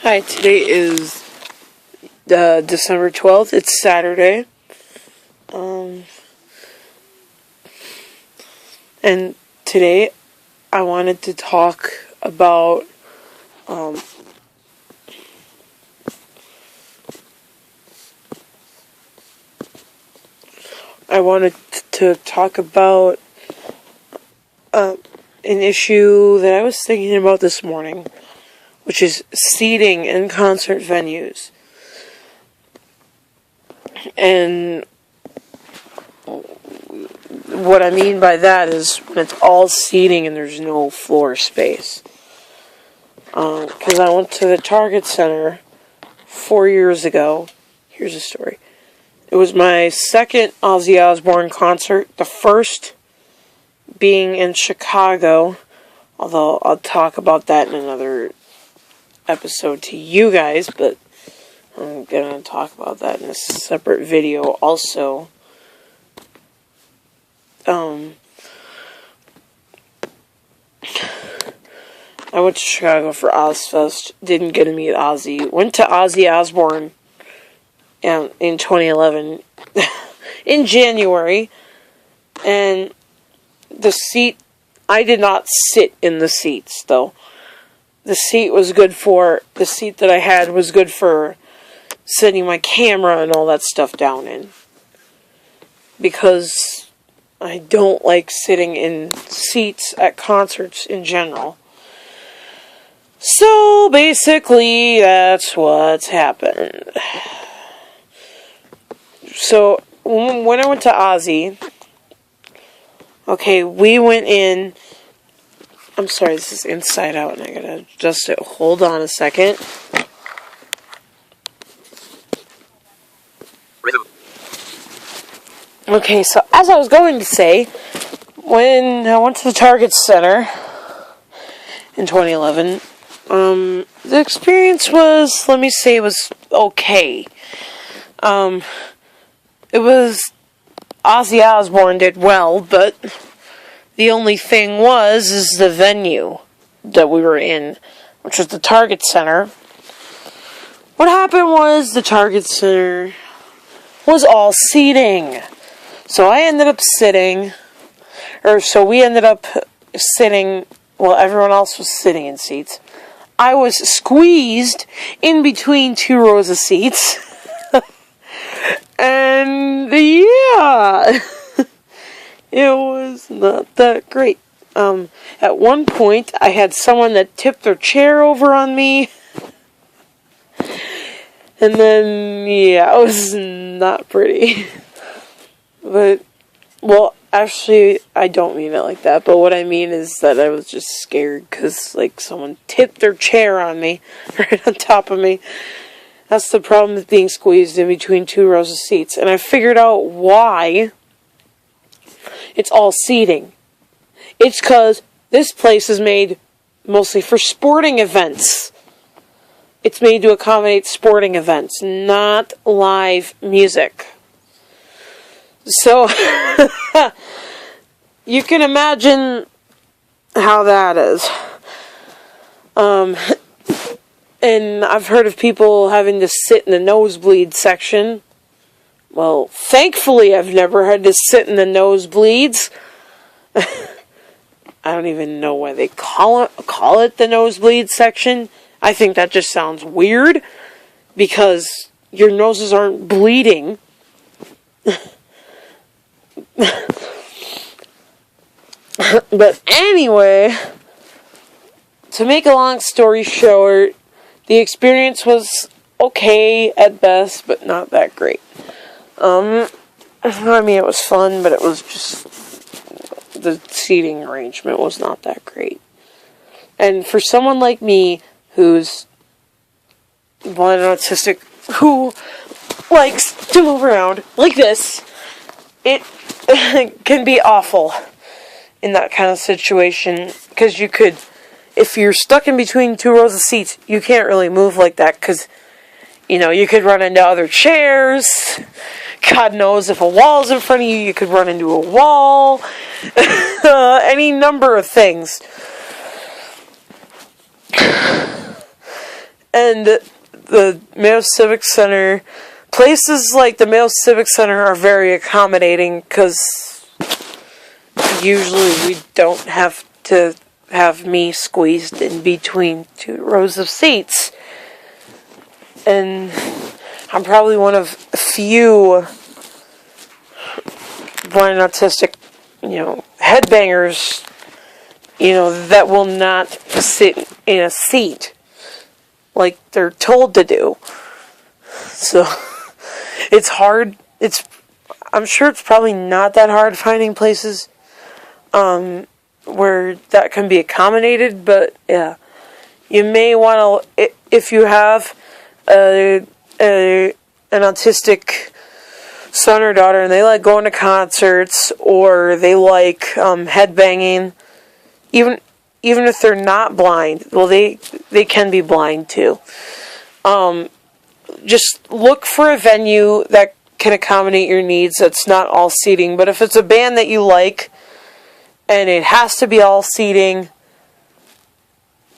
Hi, today is December 12th. It's Saturday. And today I wanted to talk about an issue that I was thinking about this morning, which is seating in concert venues. And what I mean by that is when it's all seating and there's no floor space. Because I went to the Target Center 4 years ago. Here's a story. It was my second Ozzy Osbourne concert, the first being in Chicago, although I'll talk about that in another episode to you guys, but I'm going to talk about that in a separate video also. I went to Chicago for Ozfest, didn't get to meet Ozzy, went to Ozzy Osbourne in 2011 in January, and I did not sit in the seats though. The seat that I had was good for setting my camera and all that stuff down in, because I don't like sitting in seats at concerts in general. So basically that's what's happened. So when I went to Ozzy, okay, we went in. I'm sorry, this is inside out and I gotta adjust it. Hold on a second. Okay, so as I was going to say, when I went to the Target Center in 2011, the experience was, let me say, it was okay. It was, Ozzy Osbourne did well, but the only thing is the venue that we were in, which was the Target Center. What happened was the Target Center was all seating. So we ended up sitting, while everyone else was sitting in seats. I was squeezed in between two rows of seats. And yeah, it was not that great. At one point, I had someone that tipped their chair over on me. And then, yeah, it was not pretty. But, well, actually, I don't mean it like that. But what I mean is that I was just scared because, someone tipped their chair on me, right on top of me. That's the problem with being squeezed in between two rows of seats. And I figured out why it's all seating. It's because this place is made mostly for sporting events. It's made to accommodate sporting events, not live music. So, you can imagine how that is. And I've heard of people having to sit in the nosebleed section. Well, thankfully I've never had to sit in the nosebleeds. I don't even know why they call it the nosebleed section. I think that just sounds weird, because your noses aren't bleeding. But anyway, to make a long story short, the experience was okay at best, but not that great. I mean, it was fun, but it was just, the seating arrangement was not that great. And for someone like me, who's blind and autistic, who likes to move around like this, it can be awful in that kind of situation, because if you're stuck in between two rows of seats, you can't really move like that, because, you could run into other chairs. God knows, if a wall's in front of you, you could run into a wall. Any number of things. And And the Mayo Civic Center, places like the Mayo Civic Center are very accommodating because usually we don't have to have me squeezed in between two rows of seats. And I'm probably one of a few blind and autistic, headbangers, that will not sit in a seat like they're told to do. So, it's hard. I'm sure it's probably not that hard finding places where that can be accommodated, but yeah, you may want to, if you have an autistic son or daughter and they like going to concerts or they like headbanging, even if they're not blind, well, they can be blind too. Just look for a venue that can accommodate your needs that's not all seating. But if it's a band that you like and it has to be all seating,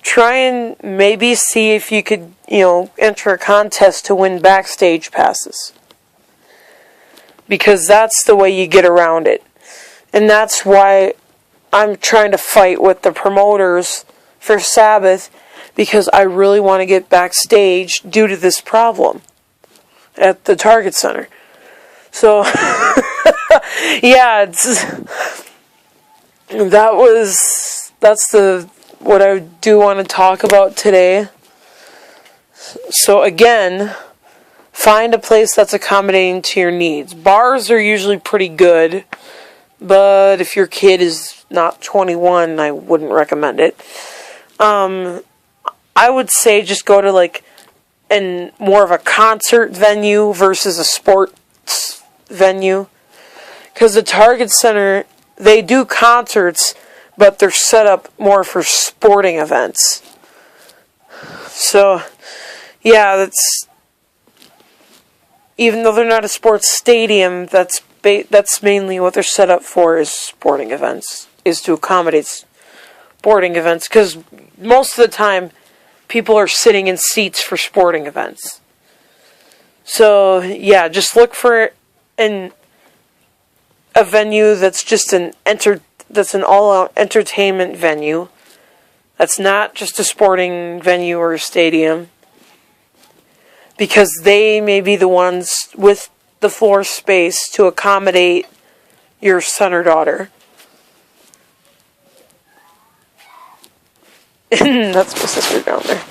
try and maybe see if you could, enter a contest to win backstage passes. Because that's the way you get around it. And that's why I'm trying to fight with the promoters for Sabbath, because I really want to get backstage due to this problem at the Target Center. So, yeah, that's what I do want to talk about today. So again, find a place that's accommodating to your needs. Bars are usually pretty good, but if your kid is not 21, I wouldn't recommend it. I would say just go to more of a concert venue versus a sports venue. Because the Target Center, they do concerts, but they're set up more for sporting events. So, yeah, even though they're not a sports stadium, that's mainly what they're set up for, is sporting events, is to accommodate sporting events, because most of the time people are sitting in seats for sporting events. So yeah, just look for a venue that's just that's an all-out entertainment venue. That's not just a sporting venue or a stadium, because they may be the ones with the floor space to accommodate your son or daughter. That's my sister down there.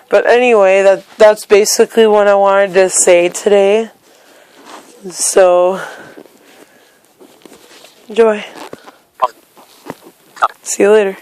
But anyway, that's basically what I wanted to say today. So, enjoy. See you later.